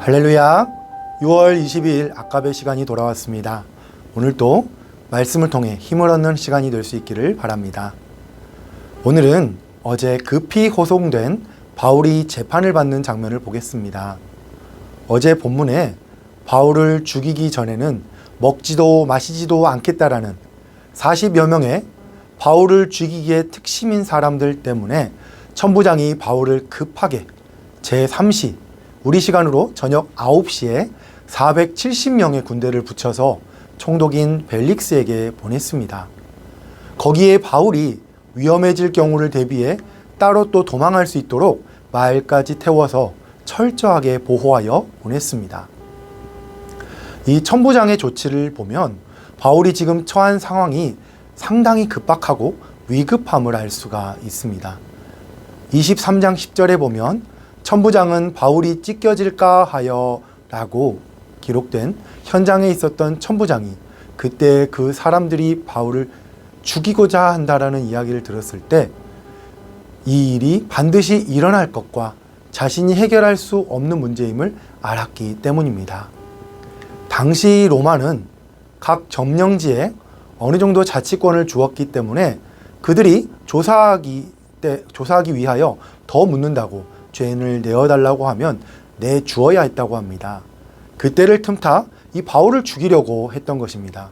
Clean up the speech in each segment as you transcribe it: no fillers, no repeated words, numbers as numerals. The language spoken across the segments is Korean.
할렐루야. 6월 22일 아까베 시간이 돌아왔습니다. 오늘도 말씀을 통해 힘을 얻는 시간이 될 수 있기를 바랍니다. 오늘은 어제 급히 호송된 바울이 재판을 받는 장면을 보겠습니다. 어제 본문에 바울을 죽이기 전에는 먹지도 마시지도 않겠다라는 40여 명의 바울을 죽이기에 특심인 사람들 때문에 천부장이 바울을 급하게 제3시 우리 시간으로 저녁 9시에 470명의 군대를 붙여서 총독인 벨릭스에게 보냈습니다. 거기에 바울이 위험해질 경우를 대비해 따로 또 도망할 수 있도록 말까지 태워서 철저하게 보호하여 보냈습니다. 이 천부장의 조치를 보면 바울이 지금 처한 상황이 상당히 급박하고 위급함을 알 수가 있습니다. 23장 10절에 보면 천부장은 바울이 찢겨질까 하여 라고 기록된 현장에 있었던 천부장이 그때 그 사람들이 바울을 죽이고자 한다라는 이야기를 들었을 때 이 일이 반드시 일어날 것과 자신이 해결할 수 없는 문제임을 알았기 때문입니다. 당시 로마는 각 점령지에 어느 정도 자치권을 주었기 때문에 그들이 조사하기 위하여 더 묻는다고 죄인을 내어달라고 하면 내주어야 했다고 합니다. 그때를 틈타 이 바울을 죽이려고 했던 것입니다.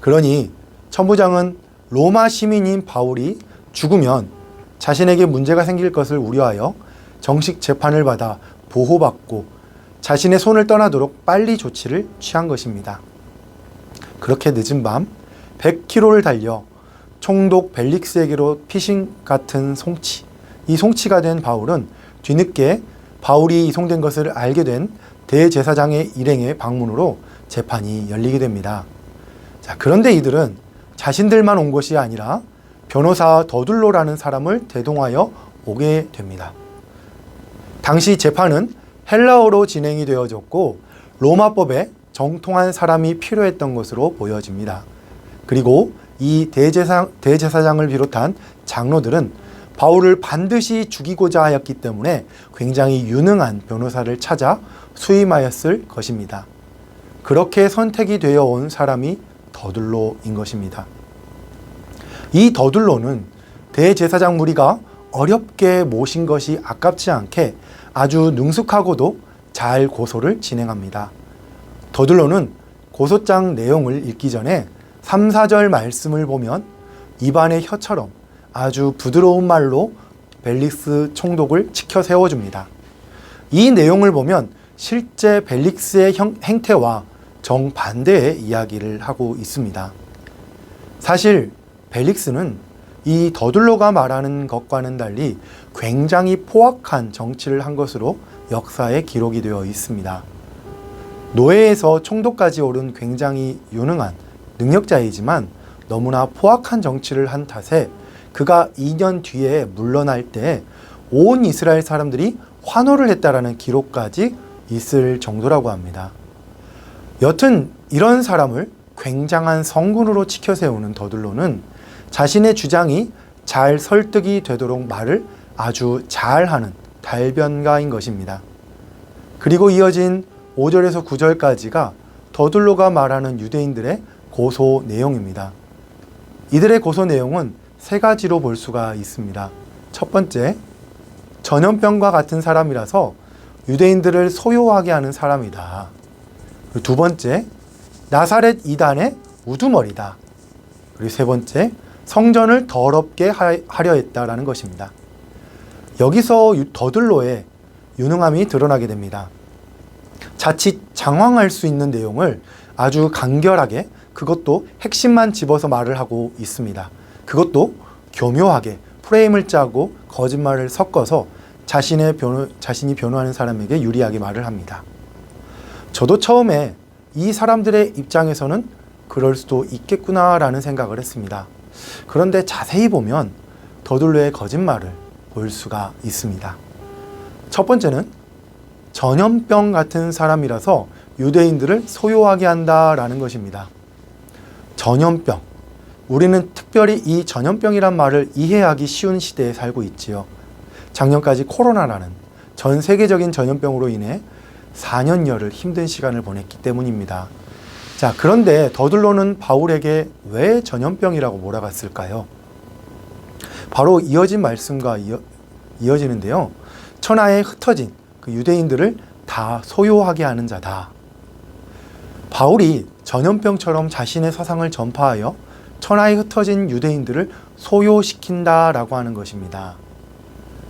그러니 천부장은 로마 시민인 바울이 죽으면 자신에게 문제가 생길 것을 우려하여 정식 재판을 받아 보호받고 자신의 손을 떠나도록 빨리 조치를 취한 것입니다. 그렇게 늦은 밤 100km를 달려 총독 벨릭스에게로 피신 같은 송치, 이 송치가 된 바울은 뒤늦게 바울이 이송된 것을 알게 된 대제사장의 일행의 방문으로 재판이 열리게 됩니다. 자, 그런데 이들은 자신들만 온 것이 아니라 변호사 더둘로라는 사람을 대동하여 오게 됩니다. 당시 재판은 헬라어로 진행이 되어졌고 로마법에 정통한 사람이 필요했던 것으로 보여집니다. 그리고 이 대제사장을 비롯한 장로들은 바울을 반드시 죽이고자 하였기 때문에 굉장히 유능한 변호사를 찾아 수임하였을 것입니다. 그렇게 선택이 되어 온 사람이 더둘로인 것입니다. 이 더둘로는 대제사장 무리가 어렵게 모신 것이 아깝지 않게 아주 능숙하고도 잘 고소를 진행합니다. 더둘로는 고소장 내용을 읽기 전에 3, 4절 말씀을 보면 입안의 혀처럼 아주 부드러운 말로 벨릭스 총독을 치켜 세워줍니다. 이 내용을 보면 실제 벨릭스의 행태와 정반대의 이야기를 하고 있습니다. 사실 벨릭스는 이 더둘로가 말하는 것과는 달리 굉장히 포악한 정치를 한 것으로 역사에 기록이 되어 있습니다. 노예에서 총독까지 오른 굉장히 유능한 능력자이지만 너무나 포악한 정치를 한 탓에 그가 2년 뒤에 물러날 때 온 이스라엘 사람들이 환호를 했다라는 기록까지 있을 정도라고 합니다. 여튼 이런 사람을 굉장한 성군으로 치켜 세우는 더둘로는 자신의 주장이 잘 설득이 되도록 말을 아주 잘하는 달변가인 것입니다. 그리고 이어진 5절에서 9절까지가 더둘로가 말하는 유대인들의 고소 내용입니다. 이들의 고소 내용은 세 가지로 볼 수가 있습니다. 첫 번째, 전염병과 같은 사람이라서 유대인들을 소요하게 하는 사람이다. 두 번째, 나사렛 이단의 우두머리다. 그리고 세 번째, 성전을 더럽게 하려 했다라는 것입니다. 여기서 더둘로의 유능함이 드러나게 됩니다. 자칫 장황할 수 있는 내용을 아주 간결하게 그것도 핵심만 집어서 말을 하고 있습니다. 그것도 교묘하게 프레임을 짜고 거짓말을 섞어서 자신이 변호하는 사람에게 유리하게 말을 합니다. 저도 처음에 이 사람들의 입장에서는 그럴 수도 있겠구나라는 생각을 했습니다. 그런데 자세히 보면 더둘로의 거짓말을 볼 수가 있습니다. 첫 번째는 전염병 같은 사람이라서 유대인들을 소요하게 한다라는 것입니다. 전염병. 우리는 특별히 이 전염병이란 말을 이해하기 쉬운 시대에 살고 있지요. 작년까지 코로나라는 전 세계적인 전염병으로 인해 4년여를 힘든 시간을 보냈기 때문입니다. 자, 그런데 더들로는 바울에게 왜 전염병이라고 몰아갔을까요? 바로 이어진 말씀과 이어지는데요. 천하에 흩어진 그 유대인들을 다 소요하게 하는 자다. 바울이 전염병처럼 자신의 사상을 전파하여 천하에 흩어진 유대인들을 소요시킨다라고 하는 것입니다.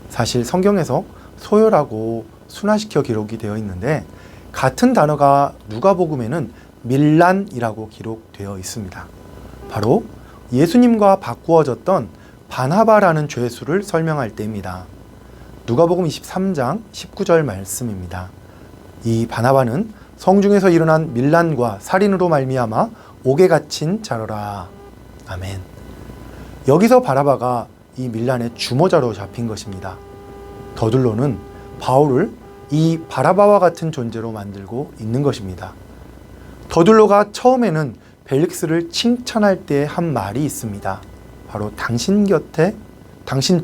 사실 성경에서 소요라고 순화시켜 기록이 되어 있는데 같은 단어가 누가복음에는 밀란이라고 기록되어 있습니다. 바로 예수님과 바꾸어졌던 바나바라는 죄수를 설명할 때입니다. 누가복음 23장 19절 말씀입니다. 이 바나바는 성중에서 일어난 밀란과 살인으로 말미암아 옥에 갇힌 자로라. 아멘. 여기서 바나바가 이 밀란의 주모자로 잡힌 것입니다. 더들로는 바울을 이 바나바와 같은 존재로 만들고 있는 것입니다. 더들로가 처음에는 벨릭스를 칭찬할 때 한 말이 있습니다. 바로 당신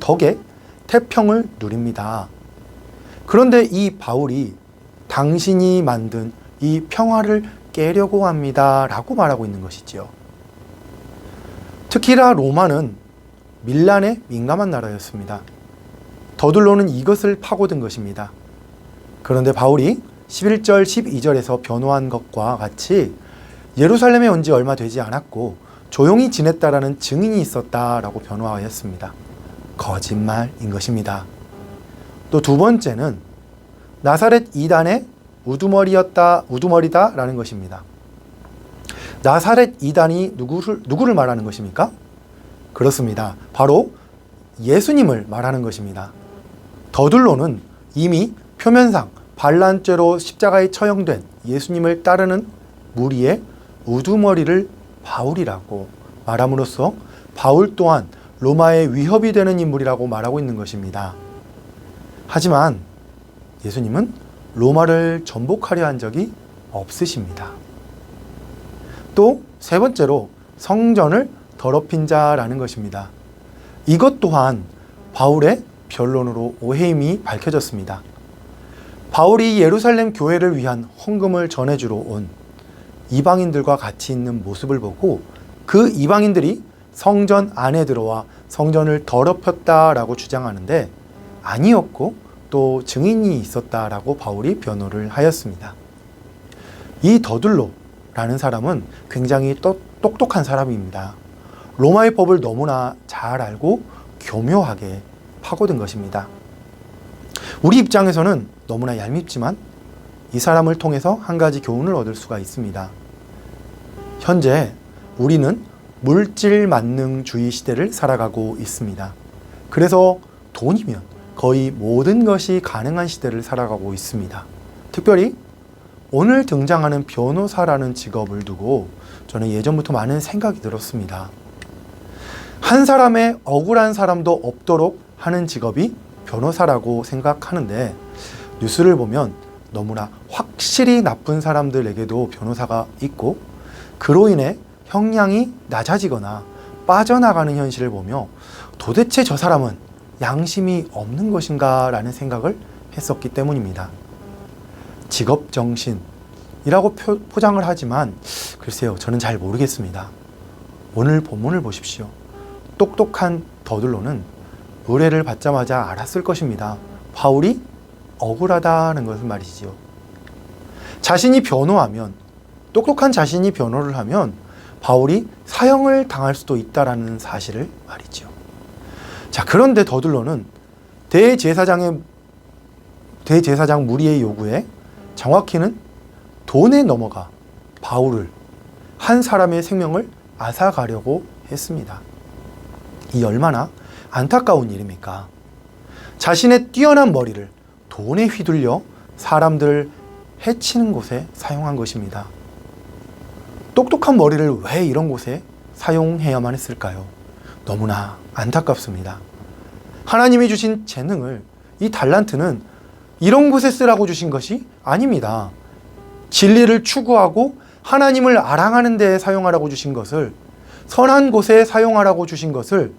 덕에 태평을 누립니다. 그런데 이 바울이 당신이 만든 이 평화를 깨려고 합니다 라고 말하고 있는 것이지요. 특히나 로마는 밀란에 민감한 나라였습니다. 더들로는 이것을 파고든 것입니다. 그런데 바울이 11절 12절에서 변호한 것과 같이 예루살렘에 온 지 얼마 되지 않았고 조용히 지냈다라는 증인이 있었다라고 변호하였습니다. 거짓말인 것입니다. 또 두 번째는 나사렛 이단의 우두머리다라는 것입니다. 나사렛 이단이 누구를 말하는 것입니까? 그렇습니다. 바로 예수님을 말하는 것입니다. 더들로는 이미 표면상 반란죄로 십자가에 처형된 예수님을 따르는 무리의 우두머리를 바울이라고 말함으로써 바울 또한 로마의 위협이 되는 인물이라고 말하고 있는 것입니다. 하지만 예수님은 로마를 전복하려 한 적이 없으십니다. 또 세 번째로 성전을 더럽힌 자라는 것입니다. 이것 또한 바울의 변론으로 오해임이 밝혀졌습니다. 바울이 예루살렘 교회를 위한 헌금을 전해주러 온 이방인들과 같이 있는 모습을 보고 그 이방인들이 성전 안에 들어와 성전을 더럽혔다라고 주장하는데 아니었고 또 증인이 있었다라고 바울이 변호를 하였습니다. 이 더들로라는 사람은 굉장히 똑똑한 사람입니다. 로마의 법을 너무나 잘 알고 교묘하게 파고든 것입니다. 우리 입장에서는 너무나 얄밉지만 이 사람을 통해서 한 가지 교훈을 얻을 수가 있습니다. 현재 우리는 물질 만능주의 시대를 살아가고 있습니다. 그래서 돈이면 거의 모든 것이 가능한 시대를 살아가고 있습니다. 특별히 오늘 등장하는 변호사라는 직업을 두고 저는 예전부터 많은 생각이 들었습니다. 한 사람의 억울한 사람도 없도록 하는 직업이 변호사라고 생각하는데 뉴스를 보면 너무나 확실히 나쁜 사람들에게도 변호사가 있고 그로 인해 형량이 낮아지거나 빠져나가는 현실을 보며 도대체 저 사람은 양심이 없는 것인가 라는 생각을 했었기 때문입니다. 직업정신이라고 포장을 하지만 글쎄요, 저는 잘 모르겠습니다. 오늘 본문을 보십시오. 똑똑한 더들로는 의뢰를 받자마자 알았을 것입니다. 바울이 억울하다는 것을 말이지요. 자신이 변호하면, 똑똑한 자신이 변호를 하면 바울이 사형을 당할 수도 있다라는 사실을 말이죠. 자, 그런데 더들로는 대제사장 무리의 요구에 정확히는 돈에 넘어가 바울을, 한 사람의 생명을 앗아가려고 했습니다. 이 얼마나 안타까운 일입니까? 자신의 뛰어난 머리를 돈에 휘둘려 사람들을 해치는 곳에 사용한 것입니다. 똑똑한 머리를 왜 이런 곳에 사용해야만 했을까요? 너무나 안타깝습니다. 하나님이 주신 재능을, 이 달란트는 이런 곳에 쓰라고 주신 것이 아닙니다. 진리를 추구하고 하나님을 아랑하는 데에 사용하라고 주신 것을, 선한 곳에 사용하라고 주신 것을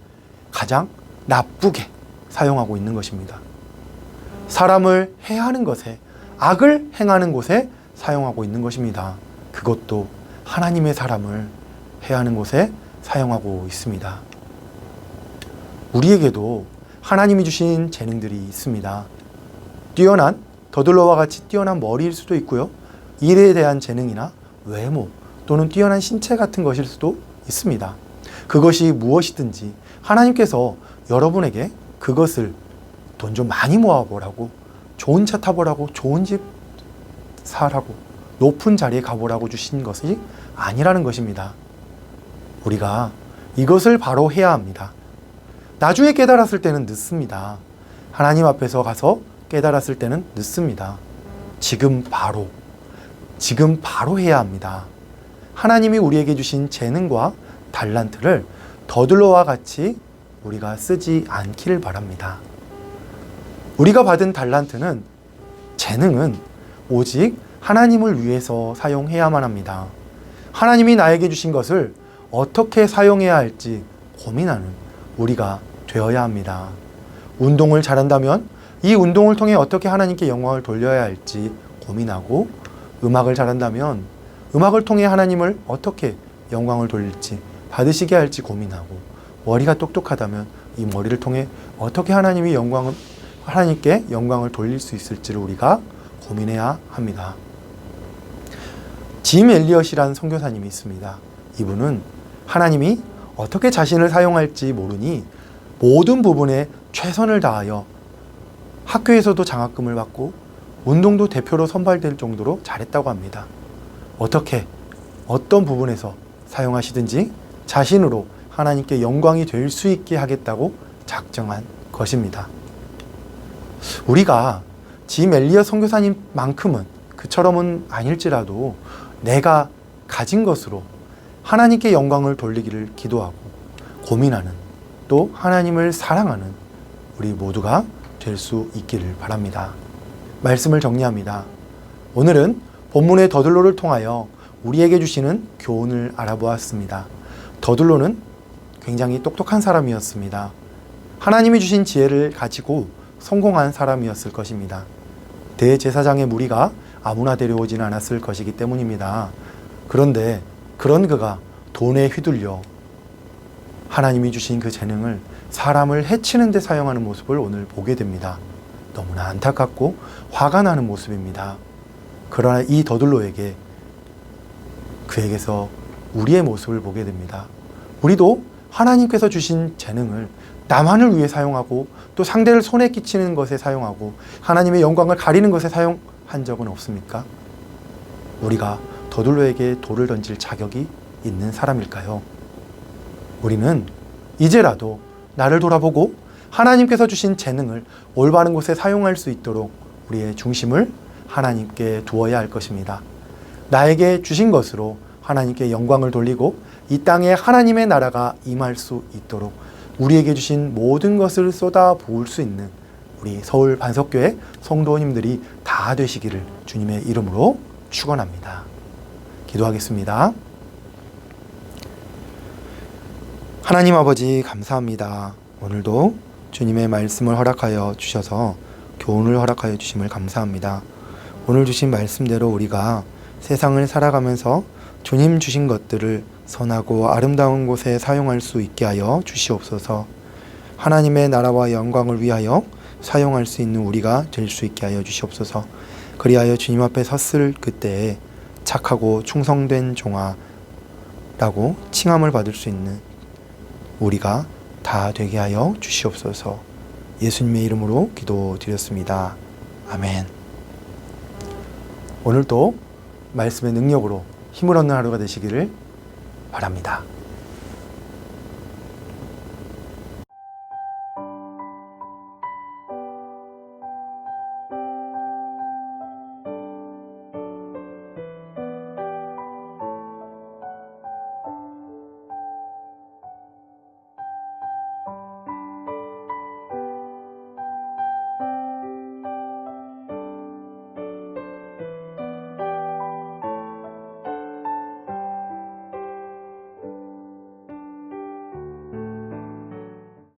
가장 나쁘게 사용하고 있는 것입니다. 사람을 해하는 것에, 악을 행하는 곳에 사용하고 있는 것입니다. 그것도 하나님의 사람을 해하는 곳에 사용하고 있습니다. 우리에게도 하나님이 주신 재능들이 있습니다. 뛰어난 더들러와 같이 뛰어난 머리일 수도 있고요. 일에 대한 재능이나 외모 또는 뛰어난 신체 같은 것일 수도 있습니다. 그것이 무엇이든지 하나님께서 여러분에게 그것을 돈 좀 많이 모아보라고, 좋은 차 타보라고, 좋은 집 사라고, 높은 자리에 가보라고 주신 것이 아니라는 것입니다. 우리가 이것을 바로 해야 합니다. 나중에 깨달았을 때는 늦습니다. 하나님 앞에서 가서 깨달았을 때는 늦습니다. 지금 바로 해야 합니다. 하나님이 우리에게 주신 재능과 달란트를 더들러와 같이 우리가 쓰지 않기를 바랍니다. 우리가 받은 달란트는, 재능은 오직 하나님을 위해서 사용해야만 합니다. 하나님이 나에게 주신 것을 어떻게 사용해야 할지 고민하는 우리가 되어야 합니다. 운동을 잘한다면 이 운동을 통해 어떻게 하나님께 영광을 돌려야 할지 고민하고, 음악을 잘한다면 음악을 통해 하나님을 어떻게 영광을 돌릴지, 받으시게 할지 고민하고, 머리가 똑똑하다면 이 머리를 통해 어떻게 하나님께 영광을 돌릴 수 있을지를 우리가 고민해야 합니다. 짐 엘리엇이라는 선교사님이 있습니다. 이분은 하나님이 어떻게 자신을 사용할지 모르니 모든 부분에 최선을 다하여 학교에서도 장학금을 받고 운동도 대표로 선발될 정도로 잘했다고 합니다. 어떤 부분에서 사용하시든지 자신으로 하나님께 영광이 될 수 있게 하겠다고 작정한 것입니다. 우리가 짐 엘리엇 선교사님만큼은, 그처럼은 아닐지라도 내가 가진 것으로 하나님께 영광을 돌리기를 기도하고 고민하는, 또 하나님을 사랑하는 우리 모두가 될 수 있기를 바랍니다. 말씀을 정리합니다. 오늘은 본문의 더들로를 통하여 우리에게 주시는 교훈을 알아보았습니다. 더들로는 굉장히 똑똑한 사람이었습니다. 하나님이 주신 지혜를 가지고 성공한 사람이었을 것입니다. 대제사장의 무리가 아무나 데려오지는 않았을 것이기 때문입니다. 그런데 그런 그가 돈에 휘둘려 하나님이 주신 그 재능을 사람을 해치는 데 사용하는 모습을 오늘 보게 됩니다. 너무나 안타깝고 화가 나는 모습입니다. 그러나 이 더들로에게, 그에게서 우리의 모습을 보게 됩니다. 우리도 하나님께서 주신 재능을 나만을 위해 사용하고, 또 상대를 손에 끼치는 것에 사용하고, 하나님의 영광을 가리는 것에 사용한 적은 없습니까? 우리가 더들로에게 돌을 던질 자격이 있는 사람일까요? 우리는 이제라도 나를 돌아보고 하나님께서 주신 재능을 올바른 곳에 사용할 수 있도록 우리의 중심을 하나님께 두어야 할 것입니다. 나에게 주신 것으로 하나님께 영광을 돌리고 이 땅에 하나님의 나라가 임할 수 있도록 우리에게 주신 모든 것을 쏟아 부을 수 있는 우리 서울 반석교회 성도님들이 다 되시기를 주님의 이름으로 축원합니다. 기도하겠습니다. 하나님 아버지, 감사합니다. 오늘도 주님의 말씀을 허락하여 주셔서 교훈을 허락하여 주심을 감사합니다. 오늘 주신 말씀대로 우리가 세상을 살아가면서 주님 주신 것들을 선하고 아름다운 곳에 사용할 수 있게 하여 주시옵소서. 하나님의 나라와 영광을 위하여 사용할 수 있는 우리가 될 수 있게 하여 주시옵소서. 그리하여 주님 앞에 섰을 그때에 착하고 충성된 종아라고 칭함을 받을 수 있는 우리가 다 되게 하여 주시옵소서. 예수님의 이름으로 기도드렸습니다. 아멘. 오늘도 말씀의 능력으로 힘을 얻는 하루가 되시기를 바랍니다.